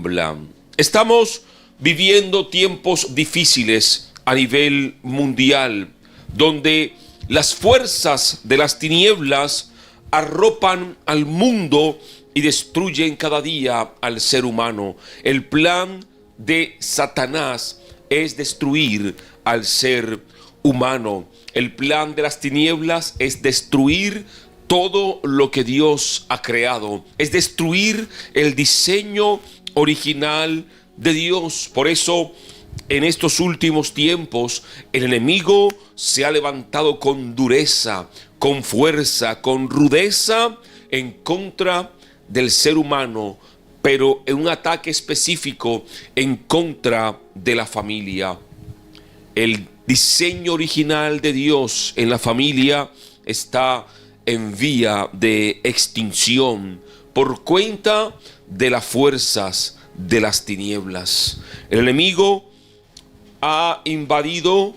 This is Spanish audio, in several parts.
tiemblan. Estamos viviendo tiempos difíciles a nivel mundial, donde las fuerzas de las tinieblas arropan al mundo y destruyen cada día al ser humano. El plan de Satanás es destruir al ser humano. El plan de las tinieblas es destruir todo lo que Dios ha creado, es destruir el diseño original de Dios. Por eso, en estos últimos tiempos, el enemigo se ha levantado con dureza, con fuerza, con rudeza en contra del ser humano, pero en un ataque específico en contra de la familia. El diseño original de Dios en la familia está en vía de extinción por cuenta de las fuerzas de las tinieblas. El enemigo ha invadido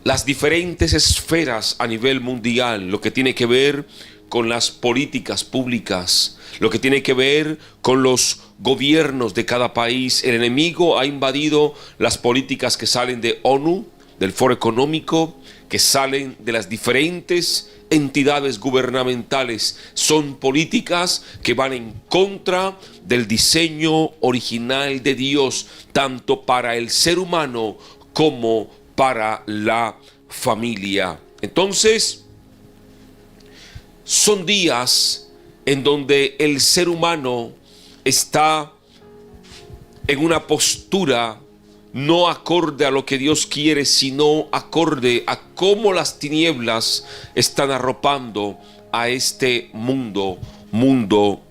las diferentes esferas a nivel mundial, lo que tiene que ver con las políticas públicas, lo que tiene que ver con los gobiernos de cada país. El enemigo ha invadido las políticas que salen de ONU, del Foro Económico, que salen de las diferentes entidades gubernamentales. Son políticas que van en contra del diseño original de Dios, tanto para el ser humano como para la familia. Entonces, son días en donde el ser humano está en una postura no acorde a lo que Dios quiere, sino acorde a cómo las tinieblas están arropando a este mundo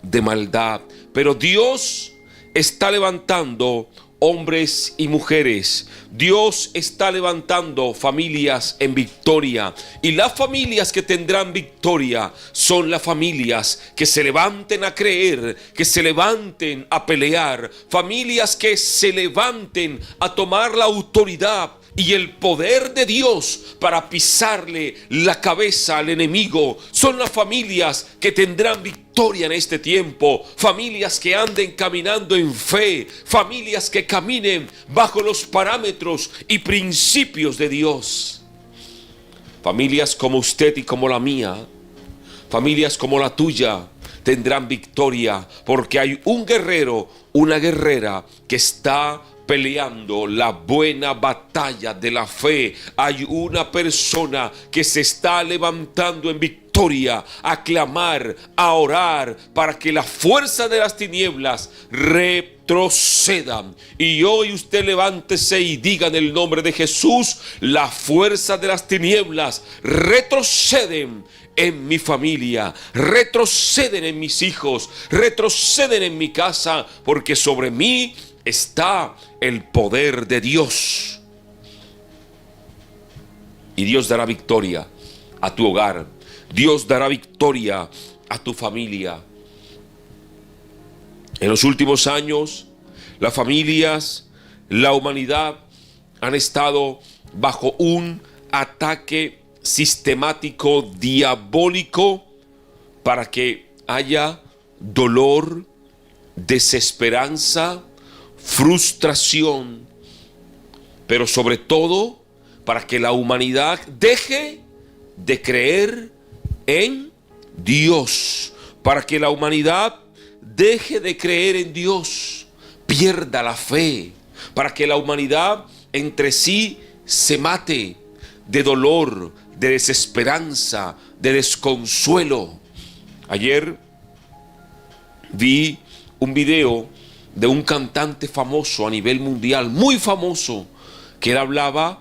de maldad. Pero Dios está levantando hombres y mujeres. Dios está levantando familias en victoria. Y las familias que tendrán victoria son las familias que se levanten a creer, que se levanten a pelear. Familias que se levanten a tomar la autoridad y el poder de Dios para pisarle la cabeza al enemigo. Son las familias que tendrán victoria en este tiempo. Familias que anden caminando en fe. Familias que caminen bajo los parámetros y principios de Dios. Familias como usted y como la mía, familias como la tuya, tendrán victoria porque hay un guerrero, una guerrera que está peleando la buena batalla de la fe. Hay una persona que se está levantando en victoria a clamar, a orar para que la fuerza de las tinieblas retrocedan. Y hoy usted levántese y diga en el nombre de Jesús: la fuerza de las tinieblas retroceden en mi familia, retroceden en mis hijos, retroceden en mi casa, porque sobre mí está el poder de Dios. Y Dios dará victoria a tu hogar. Dios dará victoria a tu familia. En los últimos años, las familias, la humanidad han estado bajo un ataque sistemático, diabólico, para que haya dolor, desesperanza, frustración, pero sobre todo para que la humanidad deje de creer en Dios, para que la humanidad deje de creer en Dios, pierda la fe, para que la humanidad entre sí se mate de dolor, de desesperanza, de desconsuelo. Ayer vi un video de un cantante famoso a nivel mundial, muy famoso, que él hablaba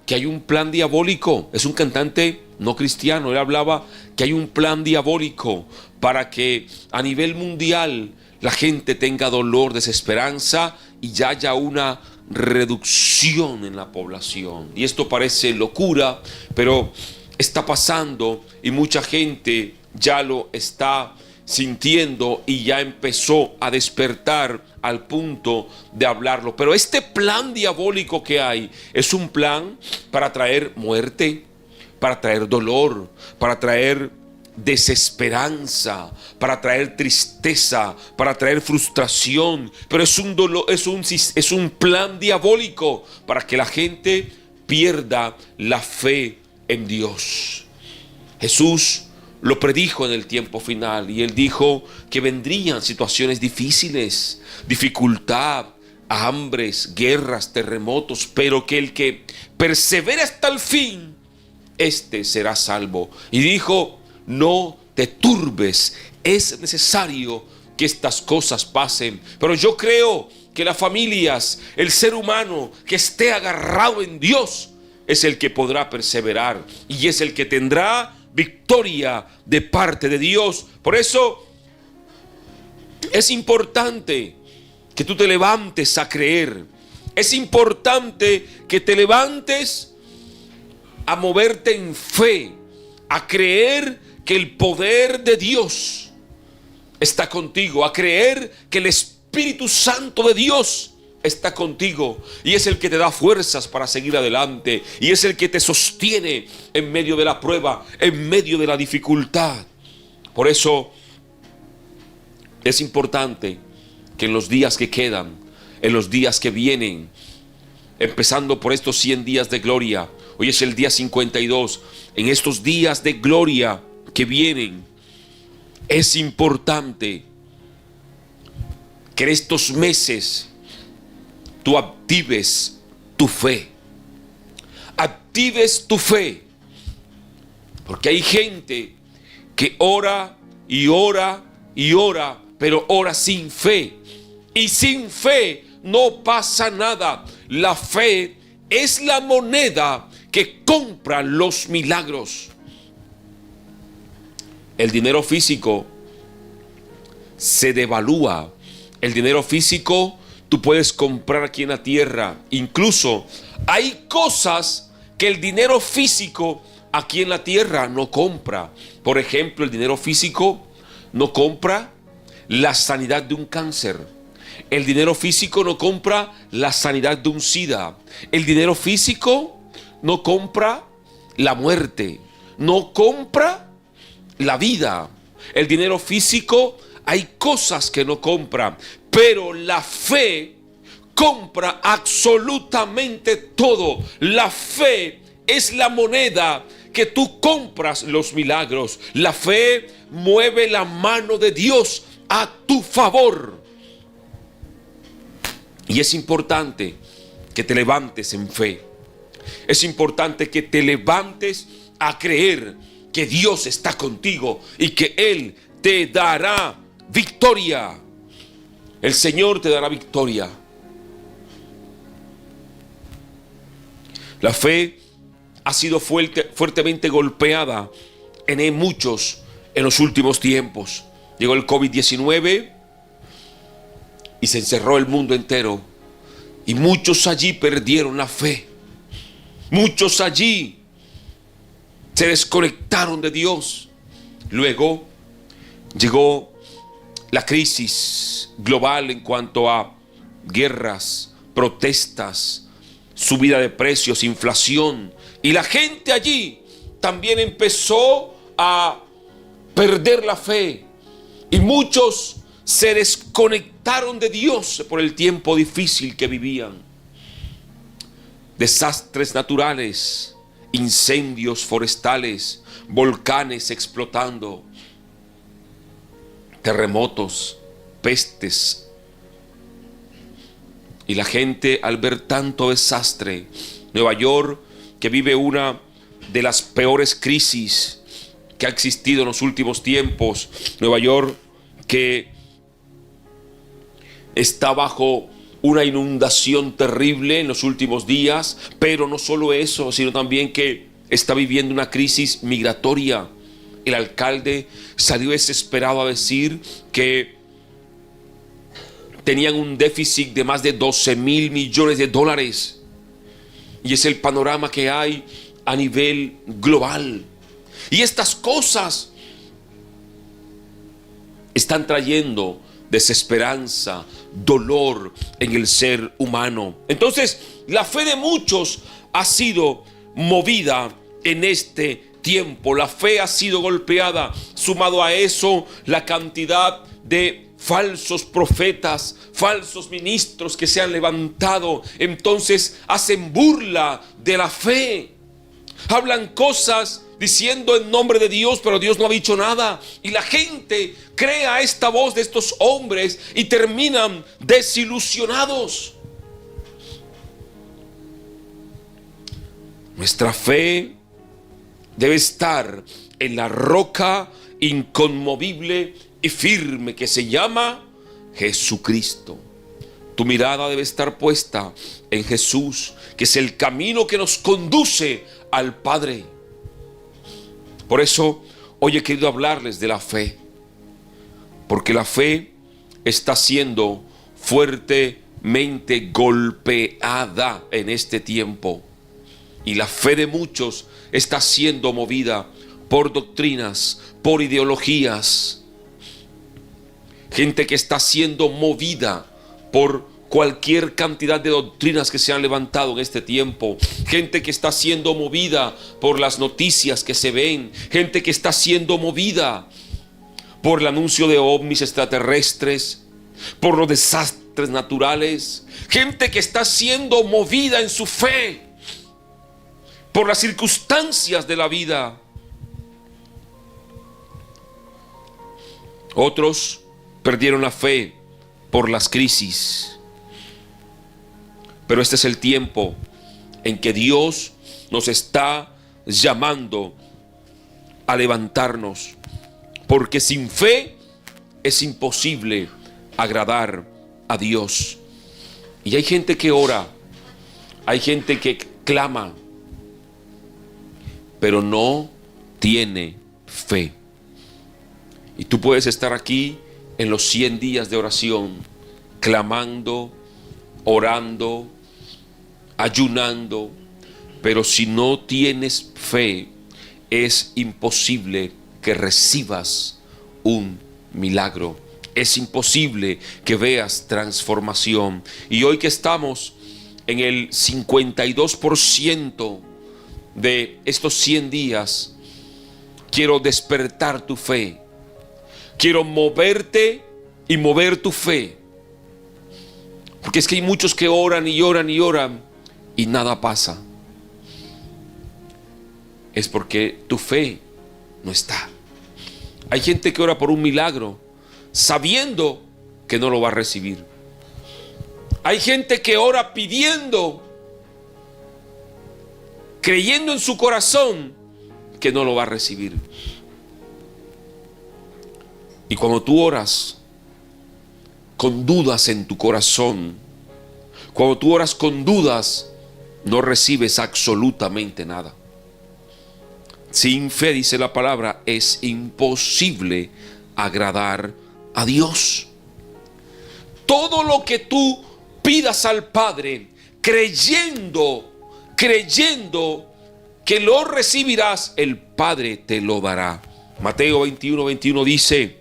que hay un plan diabólico. Es un cantante no cristiano. Él hablaba que hay un plan diabólico para que a nivel mundial la gente tenga dolor, desesperanza y ya haya una reducción en la población. Y esto parece locura, pero está pasando y mucha gente ya lo está sintiendo y ya empezó a despertar al punto de hablarlo. Pero este plan diabólico que hay es un plan para traer muerte, para traer dolor, para traer desesperanza, para traer tristeza, para traer frustración, pero es un dolor, es un plan diabólico para que la gente pierda la fe en Dios. Jesús lo predijo en el tiempo final y él dijo que vendrían situaciones difíciles, dificultad, hambres, guerras, terremotos, pero que el que persevera hasta el fin, este será salvo. Y dijo: no te turbes, es necesario que estas cosas pasen. Pero yo creo que las familias, el ser humano que esté agarrado en Dios, es el que podrá perseverar y es el que tendrá victoria de parte de Dios. Por eso es importante que tú te levantes a creer. Es importante que te levantes a moverte en fe, a creer que el poder de Dios está contigo, a creer que el Espíritu Santo de Dios está contigo y es el que te da fuerzas para seguir adelante y es el que te sostiene en medio de la prueba, en medio de la dificultad. Por eso es importante que en los días que quedan, en los días que vienen, empezando por estos 100 días de gloria, hoy es el día 52, en estos días de gloria que vienen, es importante que en estos meses tú actives tu fe. Actives tu fe. Porque hay gente que ora y ora y ora, pero ora sin fe. Y sin fe no pasa nada. La fe es la moneda que compra los milagros. El dinero físico se devalúa. El dinero físico tú puedes comprar aquí en la tierra. Incluso hay cosas que el dinero físico aquí en la tierra no compra. Por ejemplo, el dinero físico no compra la sanidad de un cáncer. El dinero físico no compra la sanidad de un SIDA. El dinero físico no compra la muerte. No compra la vida. El dinero físico, hay cosas que no compra. Pero la fe compra absolutamente todo. La fe es la moneda que tú compras los milagros. La fe mueve la mano de Dios a tu favor. Y es importante que te levantes en fe. Es importante que te levantes a creer que Dios está contigo y que Él te dará victoria. El Señor te dará victoria. La fe ha sido fuertemente golpeada en muchos en los últimos tiempos. Llegó el COVID-19 y se encerró el mundo entero. Y muchos allí perdieron la fe. Muchos allí se desconectaron de Dios. Luego llegó la crisis global en cuanto a guerras, protestas, subida de precios, inflación. Y la gente allí también empezó a perder la fe. Y muchos se desconectaron de Dios por el tiempo difícil que vivían. Desastres naturales, incendios forestales, volcanes explotando, terremotos, pestes. Y la gente, al ver tanto desastre, Nueva York, que vive una de las peores crisis que ha existido en los últimos tiempos, Nueva York, que está bajo una inundación terrible en los últimos días, pero no solo eso, sino también que está viviendo una crisis migratoria. El alcalde salió desesperado a decir que tenían un déficit de más de 12,000 millones de dólares. Y es el panorama que hay a nivel global. Y estas cosas están trayendo desesperanza, dolor en el ser humano. Entonces, la fe de muchos ha sido movida en este tiempo la fe ha sido golpeada. Sumado a eso, la cantidad de falsos profetas, falsos ministros que se han levantado, entonces hacen burla de la fe. Hablan cosas diciendo en nombre de Dios, pero Dios no ha dicho nada. Y la gente cree a esta voz de estos hombres y terminan desilusionados. Nuestra fe debe estar en la roca inconmovible y firme que se llama Jesucristo. Tu mirada debe estar puesta en Jesús, que es el camino que nos conduce al Padre. Por eso hoy he querido hablarles de la fe, porque la fe está siendo fuertemente golpeada en este tiempo. Y la fe de muchos está siendo movida por doctrinas, por ideologías. Gente que está siendo movida por cualquier cantidad de doctrinas que se han levantado en este tiempo. Gente que está siendo movida por las noticias que se ven. Gente que está siendo movida por el anuncio de ovnis extraterrestres, por los desastres naturales. Gente que está siendo movida en su fe por las circunstancias de la vida. Otros perdieron la fe por las crisis. Pero este es el tiempo en que Dios nos está llamando a levantarnos, porque sin fe es imposible agradar a Dios. Y hay gente que ora, hay gente que clama, pero no tiene fe. Y tú puedes estar aquí en los 100 días de oración, clamando, orando, ayunando, pero si no tienes fe, es imposible que recibas un milagro. Es imposible que veas transformación. Y hoy que estamos en el 52% de estos 100 días, quiero despertar tu fe. Quiero moverte y mover tu fe. Porque es que hay muchos que oran y oran y oran y nada pasa. Es porque tu fe no está. Hay gente que ora por un milagro sabiendo que no lo va a recibir. Hay gente que ora pidiendo, creyendo en su corazón que no lo va a recibir. Y cuando tú oras con dudas en tu corazón, cuando tú oras con dudas, no recibes absolutamente nada. Sin fe, dice la palabra, es imposible agradar a Dios. Todo lo que tú pidas al Padre, creyendo que lo recibirás, el Padre te lo dará. Mateo 21:21 dice: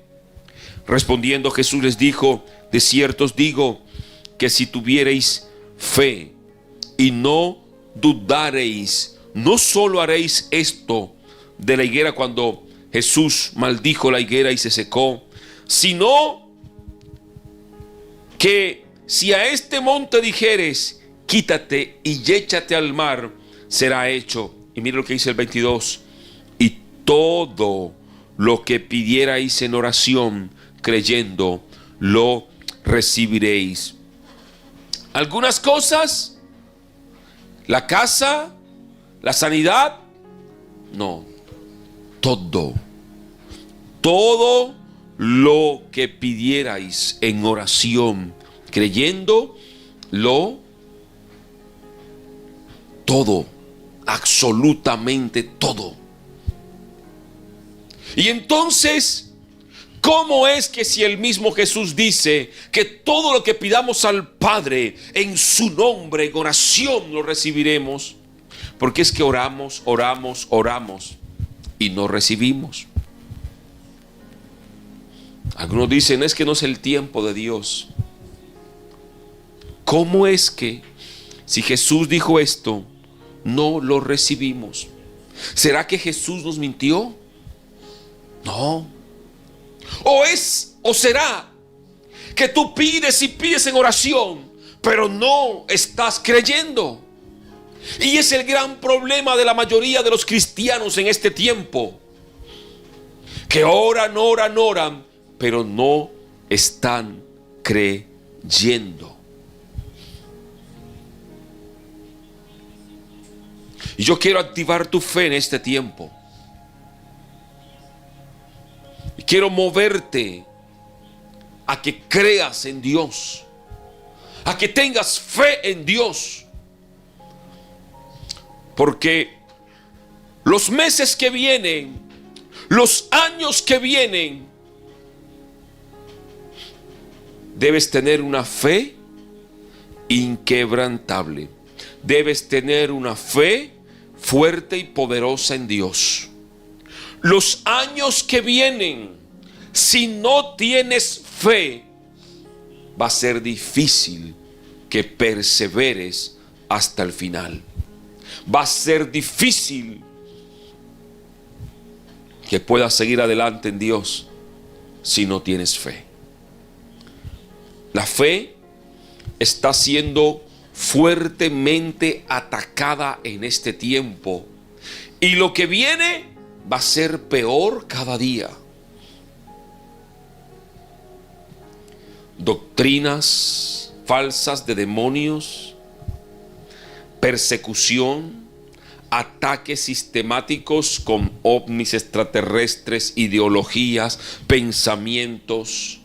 respondiendo Jesús les dijo: de cierto os digo que si tuviereis fe y no dudareis, no solo haréis esto de la higuera cuando Jesús maldijo la higuera y se secó, sino que si a este monte dijeres: quítate y échate al mar, será hecho. Y mira lo que dice el 22: y todo lo que pidierais en oración, creyendo, lo recibiréis. Algunas cosas, la casa, la sanidad, no. Todo lo que pidierais en oración, creyendo, todo, absolutamente todo. Y entonces, ¿cómo es que si el mismo Jesús dice que todo lo que pidamos al Padre en su nombre, en oración, lo recibiremos? Porque es que oramos y no recibimos. Algunos dicen: es que no es el tiempo de Dios. ¿Cómo es que si Jesús dijo esto, no lo recibimos? ¿Será que Jesús nos mintió? No. ¿O será que tú pides y pides en oración, pero no estás creyendo? Y es el gran problema de la mayoría de los cristianos en este tiempo, que oran, pero no están creyendo. Y yo quiero activar tu fe en este tiempo. Y quiero moverte a que creas en Dios, a que tengas fe en Dios. Porque los meses que vienen, los años que vienen, debes tener una fe inquebrantable. Debes tener una fe fuerte y poderosa en Dios. Los años que vienen, si no tienes fe, va a ser difícil que perseveres hasta el final. Va a ser difícil que puedas seguir adelante en Dios si no tienes fe. La fe está siendo fuertemente atacada en este tiempo, y lo que viene va a ser peor cada día. Doctrinas falsas de demonios, persecución, ataques sistemáticos con ovnis extraterrestres, ideologías, pensamientos.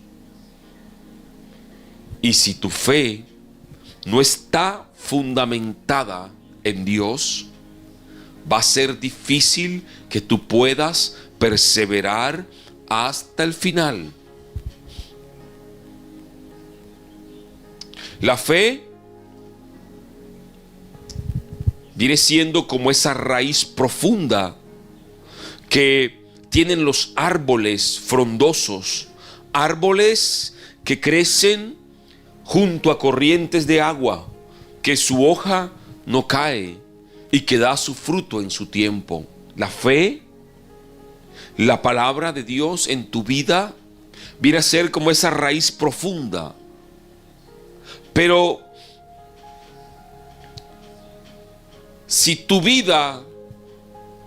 Y si tu fe no está fundamentada en Dios, va a ser difícil que tú puedas perseverar hasta el final. La fe viene siendo como esa raíz profunda que tienen los árboles frondosos, árboles que crecen junto a corrientes de agua, que su hoja no cae y que da su fruto en su tiempo. La fe, la palabra de Dios en tu vida, viene a ser como esa raíz profunda. Pero si tu vida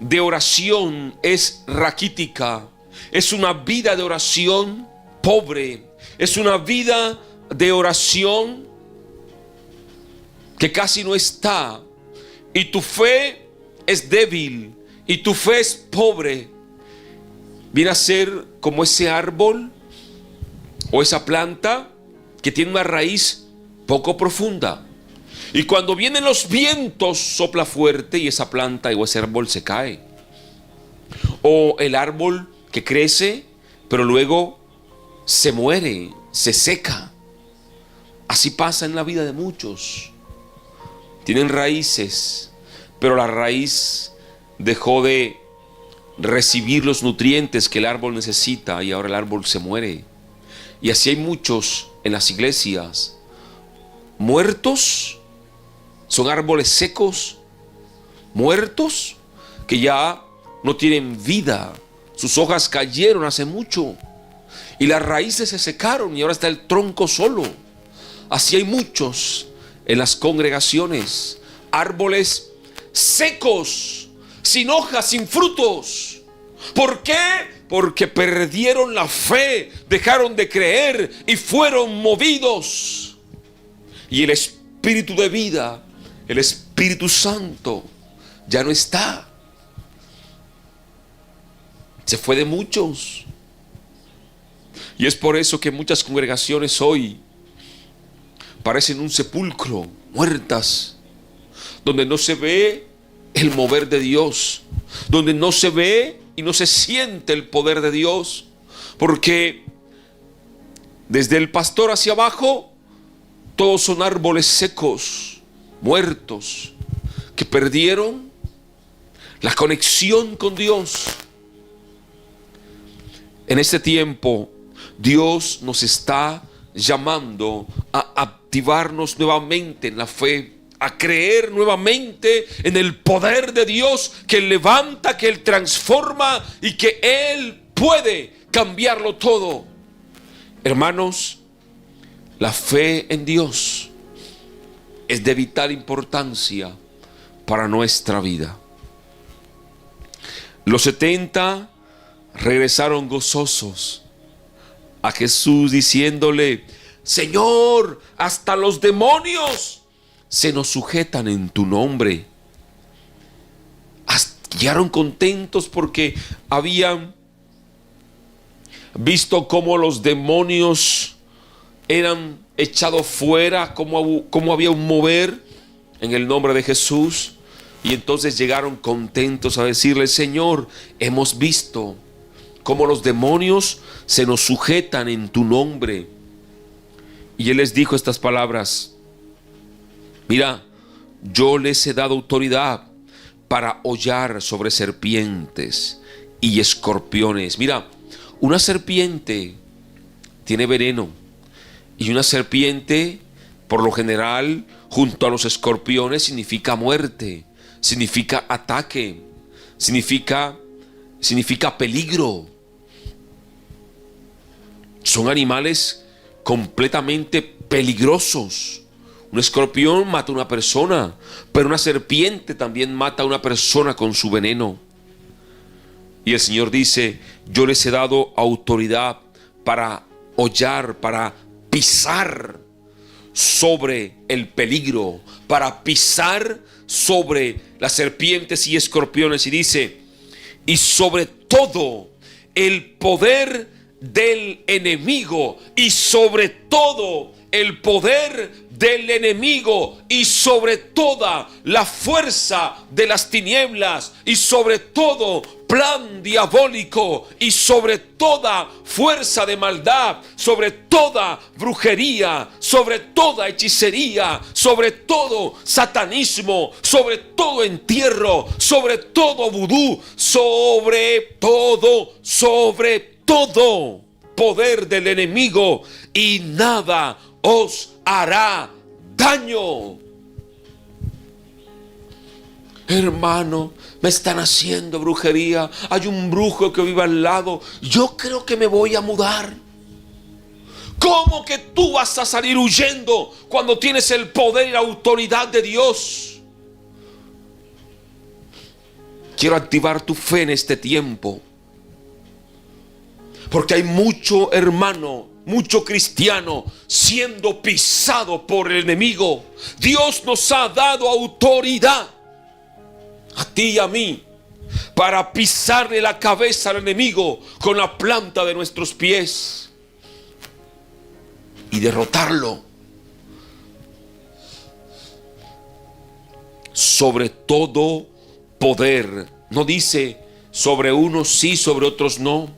de oración es raquítica, es una vida de oración pobre, es una vida de oración que casi no está, y tu fe es débil y tu fe es pobre, viene a ser como ese árbol o esa planta que tiene una raíz poco profunda, y cuando vienen los vientos sopla fuerte y esa planta o ese árbol se cae. O el árbol que crece pero luego se muere, se seca. Así pasa en la vida de muchos. Tienen raíces, pero la raíz dejó de recibir los nutrientes que el árbol necesita y ahora el árbol se muere. Y así hay muchos en las iglesias muertos, son árboles secos, muertos, que ya no tienen vida. Sus hojas cayeron hace mucho y las raíces se secaron y ahora está el tronco solo. Así hay muchos en las congregaciones, árboles secos, sin hojas, sin frutos. ¿Por qué? Porque perdieron la fe, dejaron de creer y fueron movidos. Y el Espíritu de vida, el Espíritu Santo, ya no está. Se fue de muchos. Y es por eso que muchas congregaciones hoy parecen un sepulcro, muertas, donde no se ve el mover de Dios, donde no se ve y no se siente el poder de Dios, porque desde el pastor hacia abajo todos son árboles secos, muertos, que perdieron la conexión con Dios. En este tiempo Dios nos está llamando a activarnos nuevamente en la fe, a creer nuevamente en el poder de Dios que Él levanta, que Él transforma y que Él puede cambiarlo todo. Hermanos, la fe en Dios es de vital importancia para nuestra vida. Los 70 regresaron gozosos a Jesús diciéndole: Señor, hasta los demonios se nos sujetan en tu nombre. Llegaron contentos porque habían visto cómo los demonios eran echados fuera, cómo había un mover en el nombre de Jesús. Y entonces llegaron contentos a decirle: Señor, hemos visto cómo los demonios se nos sujetan en tu nombre. Y Él les dijo estas palabras: mira, yo les he dado autoridad para hollar sobre serpientes y escorpiones. Mira, una serpiente tiene veneno, y una serpiente, por lo general, junto a los escorpiones, significa muerte, significa ataque, significa peligro. Son animales completamente peligrosos. Un escorpión mata a una persona, pero una serpiente también mata a una persona con su veneno. Y el Señor dice: yo les he dado autoridad para hollar, para pisar sobre el peligro, para pisar sobre las serpientes y escorpiones. Y dice: y sobre todo el poder del enemigo, y sobre todo el poder del enemigo, y sobre toda la fuerza de las tinieblas, y sobre todo plan diabólico, y sobre toda fuerza de maldad, sobre toda brujería, sobre toda hechicería, sobre todo satanismo, sobre todo entierro, sobre todo vudú, sobre todo poder del enemigo, y nada os hará daño. Hermano, me están haciendo brujería, hay un brujo que vive al lado, yo creo que me voy a mudar. ¿Cómo que tú vas a salir huyendo cuando tienes el poder y la autoridad de Dios? Quiero activar tu fe en este tiempo, porque hay mucho hermano, mucho cristiano siendo pisado por el enemigo. Dios nos ha dado autoridad, a ti y a mí, para pisarle la cabeza al enemigo con la planta de nuestros pies y derrotarlo. Sobre todo poder. No dice sobre unos sí, sobre otros no.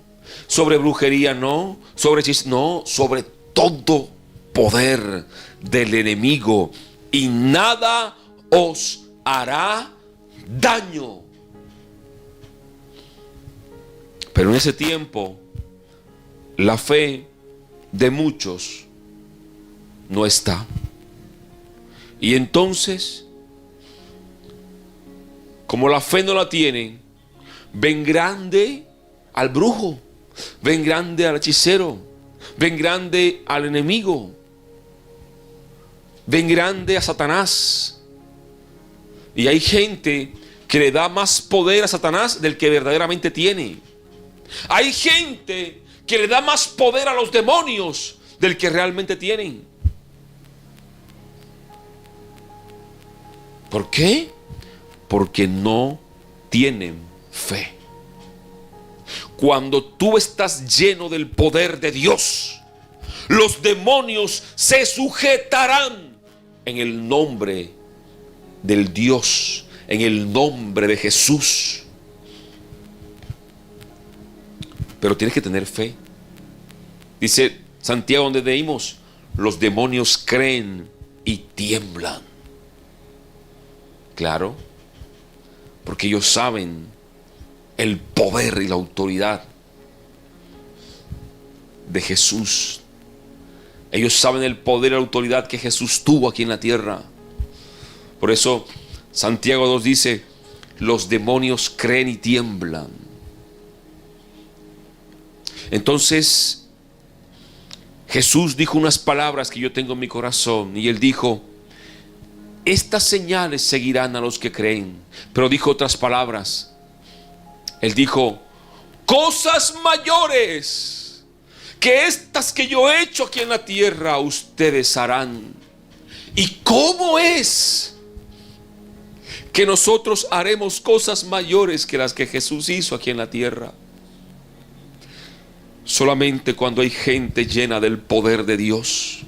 Sobre brujería no. Sobre todo poder del enemigo. Y nada os hará daño. Pero en ese tiempo, la fe de muchos no está. Y entonces, como la fe no la tienen, ven grande al brujo, ven grande al hechicero, ven grande al enemigo, ven grande a Satanás. Y hay gente que le da más poder a Satanás del que verdaderamente tiene. Hay gente que le da más poder a los demonios del que realmente tienen. ¿Por qué? Porque no tienen fe. Cuando tú estás lleno del poder de Dios, los demonios se sujetarán en el nombre del Dios, en el nombre de Jesús. Pero tienes que tener fe. Dice Santiago, donde leímos, los demonios creen y tiemblan. Claro, porque ellos saben el poder y la autoridad de Jesús. Ellos saben el poder y la autoridad que Jesús tuvo aquí en la tierra. Por eso Santiago 2 dice, los demonios creen y tiemblan. Entonces Jesús dijo unas palabras que yo tengo en mi corazón, y Él dijo, estas señales seguirán a los que creen. Pero dijo otras palabras. Él dijo, cosas mayores que estas que yo he hecho aquí en la tierra, ustedes harán. ¿Y cómo es que nosotros haremos cosas mayores que las que Jesús hizo aquí en la tierra? Solamente cuando hay gente llena del poder de Dios.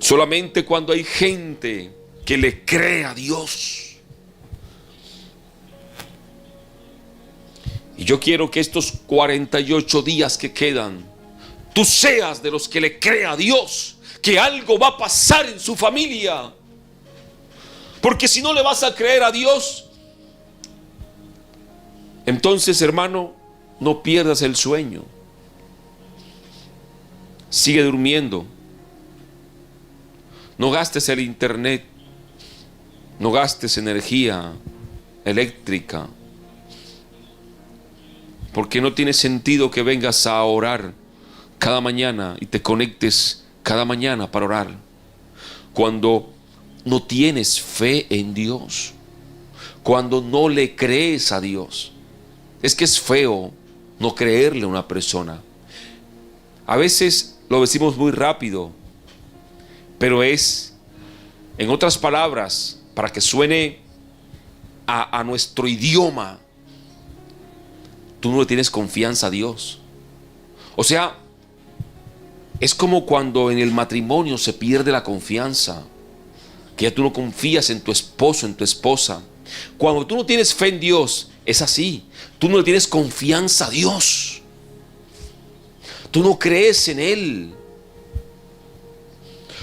Solamente cuando hay gente que le cree a Dios. Y yo quiero que estos 48 días que quedan, tú seas de los que le cree a Dios, que algo va a pasar en su familia. Porque si no le vas a creer a Dios, entonces, hermano, no pierdas el sueño. Sigue durmiendo. No gastes el internet. No gastes energía eléctrica. Porque no tiene sentido que vengas a orar cada mañana y te conectes cada mañana para orar, cuando no tienes fe en Dios, cuando no le crees a Dios. Es que es feo no creerle a una persona. A veces lo decimos muy rápido, pero es, en otras palabras, para que suene a nuestro idioma, tú no le tienes confianza a Dios. O sea, es como cuando en el matrimonio se pierde la confianza, que ya tú no confías en tu esposo, en tu esposa. Cuando tú no tienes fe en Dios, es así. Tú no le tienes confianza a Dios. Tú no crees en Él.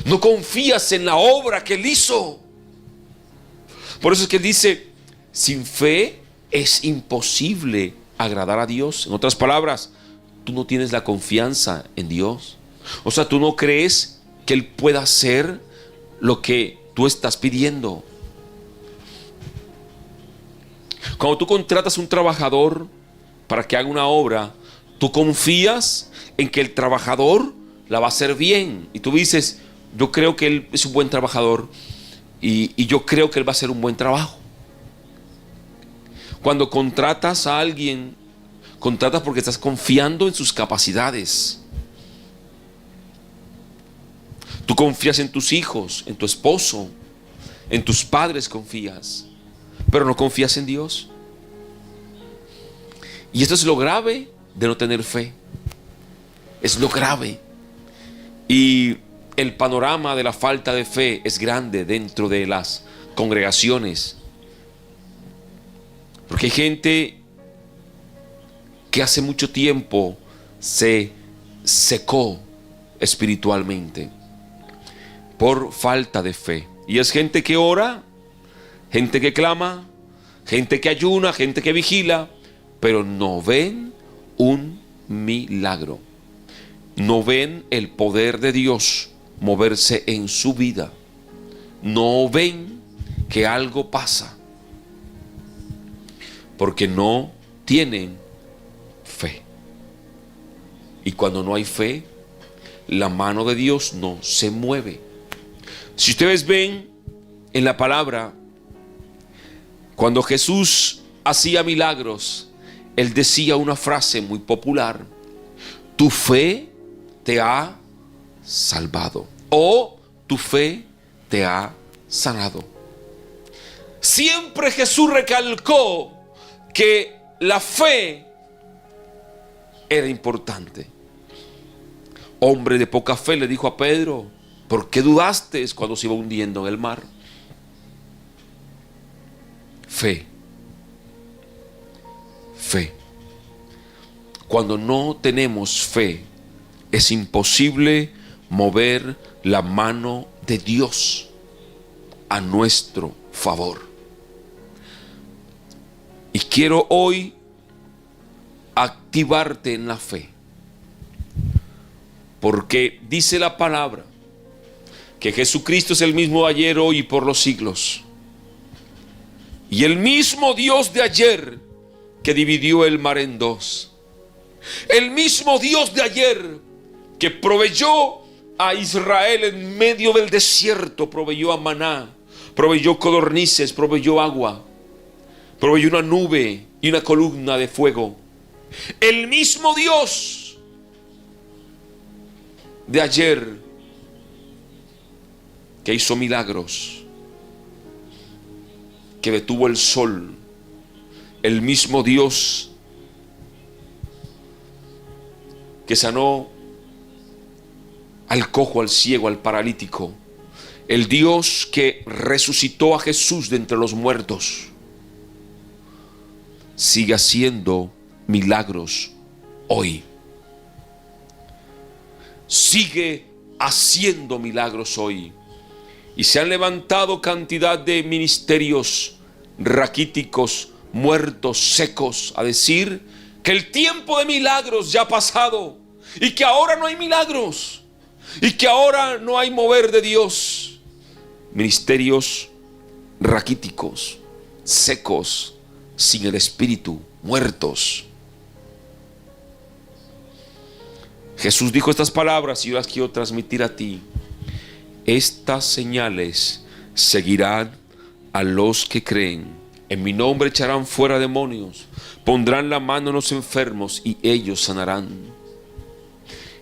No confías en la obra que Él hizo. Por eso es que Él dice, sin fe es imposible agradar a Dios. En otras palabras, tú no tienes la confianza en Dios. O sea, tú no crees que Él pueda hacer lo que tú estás pidiendo. Cuando tú contratas un trabajador para que haga una obra, tú confías en que el trabajador la va a hacer bien. Y tú dices, yo creo que él es un buen trabajador y yo creo que él va a hacer un buen trabajo. Cuando contratas a alguien, contratas porque estás confiando en sus capacidades. Tú confías en tus hijos, en tu esposo, en tus padres confías, pero no confías en Dios. Y esto es lo grave de no tener fe. Es lo grave. Y el panorama de la falta de fe es grande dentro de las congregaciones. Porque hay gente que hace mucho tiempo se secó espiritualmente por falta de fe. Y es gente que ora, gente que clama, gente que ayuna, gente que vigila, pero no ven un milagro. No ven el poder de Dios moverse en su vida. No ven que algo pasa. Porque no tienen fe. Y cuando no hay fe, la mano de Dios no se mueve. Si ustedes ven en la palabra, cuando Jesús hacía milagros, Él decía una frase muy popular: tu fe te ha salvado, o tu fe te ha sanado. Siempre Jesús recalcó que la fe era importante. Hombre de poca fe, le dijo a Pedro, ¿por qué dudaste cuando se iba hundiendo en el mar? Fe. Fe. Cuando no tenemos fe, es imposible mover la mano de Dios a nuestro favor. Y quiero hoy activarte en la fe, porque dice la palabra que Jesucristo es el mismo ayer, hoy y por los siglos. Y el mismo Dios de ayer que dividió el mar en dos. El mismo Dios de ayer que proveyó a Israel en medio del desierto, proveyó a maná, proveyó codornices, proveyó agua, proveyó una nube y una columna de fuego. El mismo Dios de ayer que hizo milagros, que detuvo el sol. El mismo Dios que sanó al cojo, al ciego, al paralítico. El Dios que resucitó a Jesús de entre los muertos. Sigue haciendo milagros hoy. Sigue haciendo milagros hoy. Y se han levantado cantidad de ministerios raquíticos, muertos, secos, a decir que el tiempo de milagros ya ha pasado y que ahora no hay milagros y que ahora no hay mover de Dios. Ministerios raquíticos, secos, sin el Espíritu, muertos. Jesús dijo estas palabras y yo las quiero transmitir a ti. Estas señales seguirán a los que creen. En mi nombre echarán fuera demonios, pondrán la mano en los enfermos y ellos sanarán.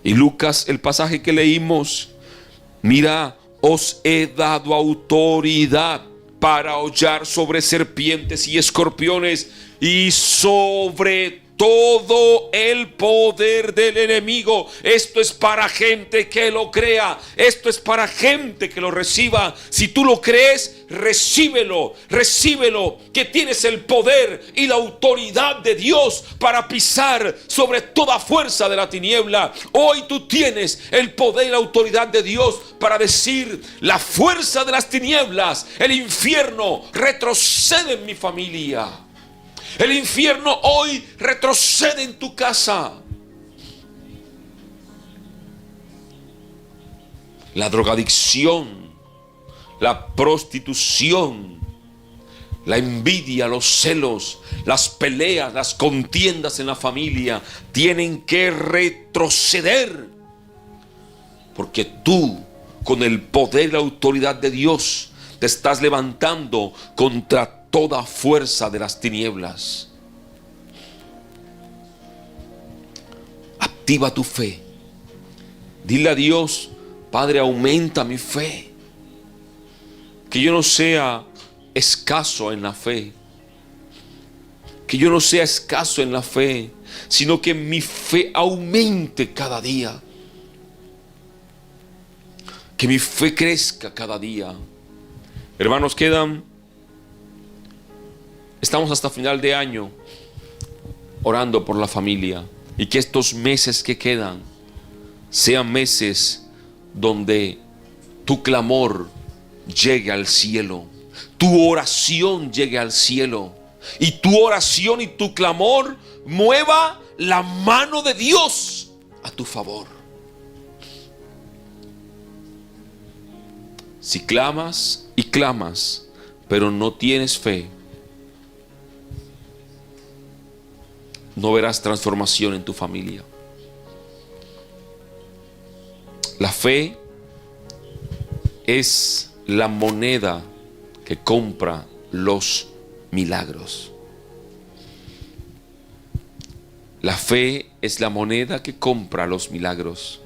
Y Lucas, el pasaje que leímos, mira, os he dado autoridad para hollar sobre serpientes y escorpiones y sobre todo el poder del enemigo. Esto es para gente que lo crea. Esto es para gente que lo reciba. Si tú lo crees, recíbelo. Recíbelo, que tienes el poder y la autoridad de Dios para pisar sobre toda fuerza de la tiniebla. Hoy tú tienes el poder y la autoridad de Dios para decir: la fuerza de las tinieblas, el infierno, retrocede en mi familia. El infierno hoy retrocede en tu casa. La drogadicción, la prostitución, la envidia, los celos, las peleas, las contiendas en la familia tienen que retroceder. Porque tú, con el poder y la autoridad de Dios, te estás levantando contra toda fuerza de las tinieblas. Activa tu fe. Dile a Dios: Padre, aumenta mi fe. Que yo no sea escaso en la fe. Que yo no sea escaso en la fe, sino que mi fe aumente cada día. Que mi fe crezca cada día. Hermanos, estamos hasta final de año orando por la familia, y que estos meses que quedan sean meses donde tu clamor llegue al cielo, tu oración llegue al cielo, y tu oración y tu clamor mueva la mano de Dios a tu favor. Si clamas y clamas, pero no tienes fe, no verás transformación en tu familia. La fe es la moneda que compra los milagros. La fe es la moneda que compra los milagros.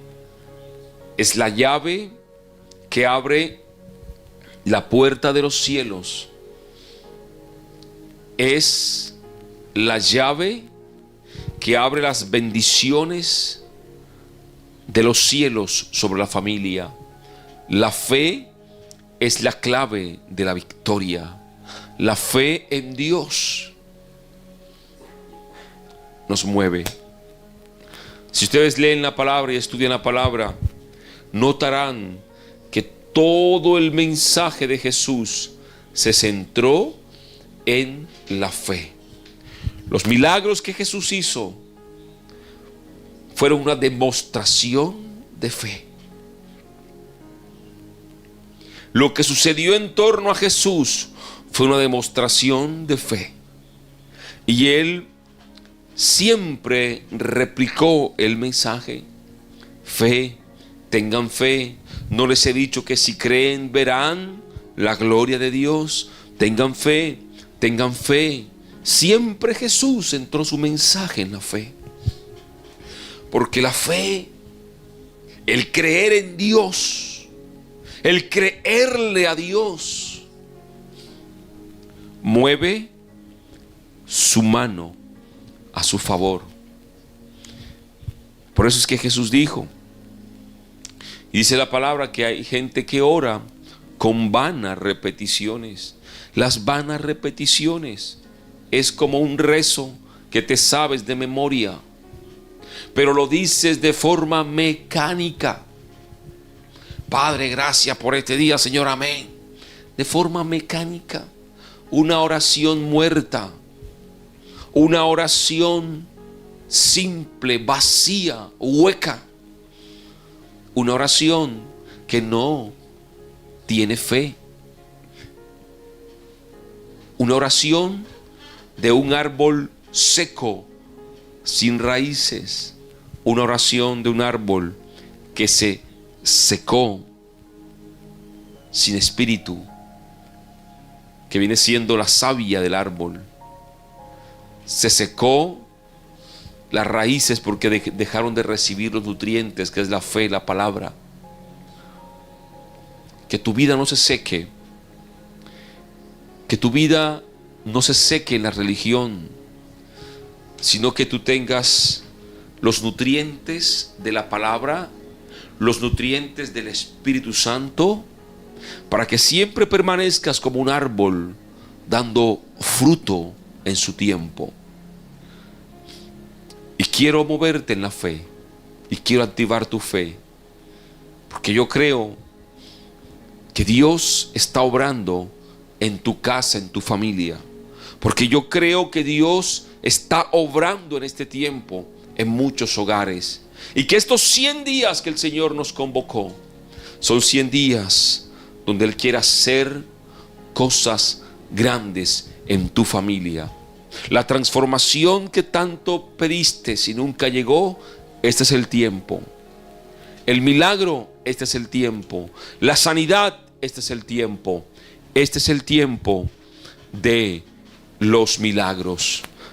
Es la llave que abre la puerta de los cielos. Es la llave que abre las bendiciones de los cielos sobre la familia. La fe es la clave de la victoria. La fe en Dios nos mueve. Si ustedes leen la palabra y estudian la palabra, notarán que todo el mensaje de Jesús se centró en la fe. Los milagros que Jesús hizo fueron una demostración de fe. Lo que sucedió en torno a Jesús fue una demostración de fe. Y él siempre replicó el mensaje: fe, tengan fe. No les he dicho que si creen verán la gloria de Dios. Tengan fe, tengan fe. Siempre Jesús centró su mensaje en la fe. Porque la fe, el creer en Dios, el creerle a Dios, mueve su mano a su favor. Por eso es que Jesús dijo, y dice la palabra, que hay gente que ora con vanas repeticiones. Las vanas repeticiones es como un rezo que te sabes de memoria, pero lo dices de forma mecánica. Padre, gracias por este día, Señor, amén. De forma mecánica. Una oración muerta. Una oración simple, vacía, hueca. Una oración que no tiene fe. Una oración de un árbol seco, sin raíces. Una oración de un árbol que se secó, sin espíritu, que viene siendo la savia del árbol. Se secó las raíces porque dejaron de recibir los nutrientes, que es la fe, la palabra. Que tu vida no se seque, que tu vida no se seque en la religión, sino que tú tengas los nutrientes de la palabra, los nutrientes del Espíritu Santo, para que siempre permanezcas como un árbol dando fruto en su tiempo. Y quiero moverte en la fe, y quiero activar tu fe, porque yo creo que Dios está obrando en tu casa, en tu familia, porque yo creo que Dios está obrando en este tiempo en muchos hogares, y que estos 100 días que el Señor nos convocó son 100 días donde Él quiere hacer cosas grandes en tu familia. La transformación que tanto pediste y nunca llegó, este es el tiempo. El milagro, este es el tiempo. La sanidad, este es el tiempo. Este es el tiempo de los milagros.